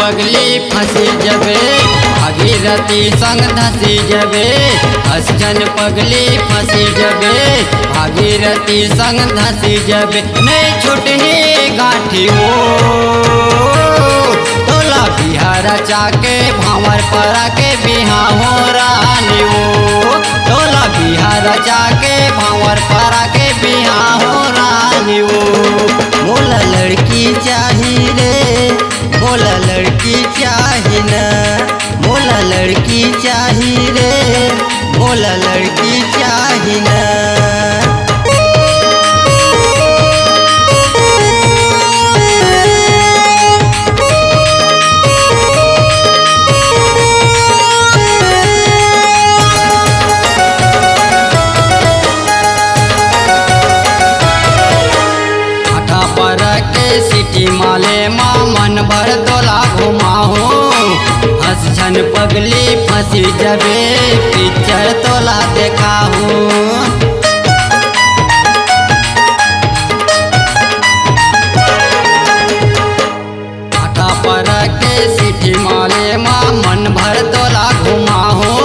पगली फंसी जबे भागीरथी संग धसी जबे। हसन पगली फंसी जबे भागीरथी संग धसी जबे। नहीं छुटही गांठी हो तोला बिहार चाके भावर परा के बिहा हो रानी हो। तोला बिहार चाके भावर परा के बिहा हो रानी हो। मोला लड़की चाही रे मोला लड़की चाही ना। मोला लड़की चाही रे मोला लड़की चाही ना। सिटी माले माँ मन भर तोला घुमाओ। हसन पगली फंसी जबे पिक्चर तोला देखाओ। आटा पर के सिटी माले माँ मन भर तोला घुमाओ।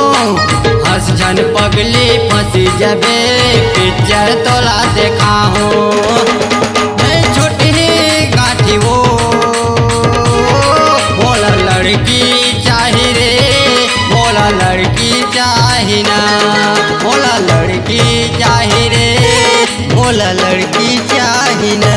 हसन पगली फंसी जबे पिक्चर तोला देखाओ। लड़की चाही रे मोला लड़की चाही ना। मोला लड़की चाही रे मोला लड़की चाही ना।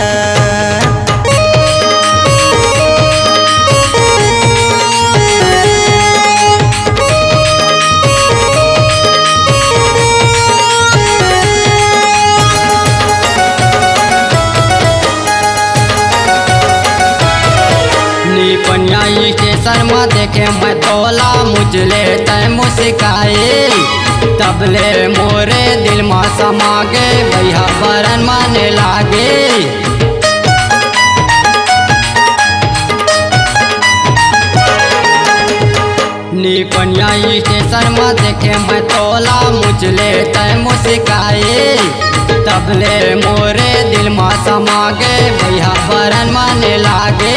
पनिया स्टेशन में देखे मैं तोला मुझले तय मुस्काए। तबले मोरे दिल में समा गे भैया बरन माने लागे। पनिया स्टेशन में देखे मैं तोला मुझले तय मुस्काए। तबले मोरे दिल में समा गे भैया बरन माने लागे।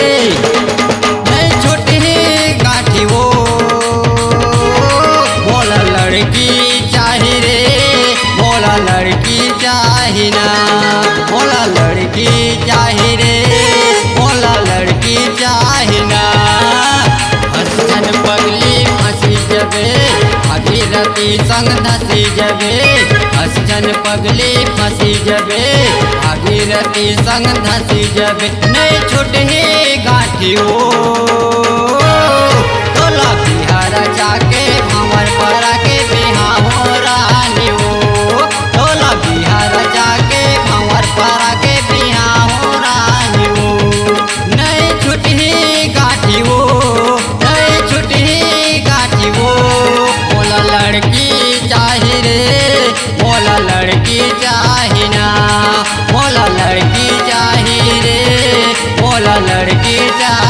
गांठी हो मोला लड़की चाही रे मोला लड़की चाही ना। मोला लड़की चाही रे मोला लड़की चाही ना। हसन पगली फंसी जबे भागीरथी संग धसी जबे। हसन पगली फंसी जबे भागीरथी संग धसी जबे। नहीं छुटही गांठी हो तोला बिहार जाके भावर परा के बिहा हो रानी हो। तोला बिहार जाके भावर परा के बिहा हो रानी हो। नहीं छुटही गांठी हो नहीं छुटही गांठी हो। मोला लड़की चाही रे मोला लड़की चाही ना। मोला लड़की चाही रे मोला लड़की चाही।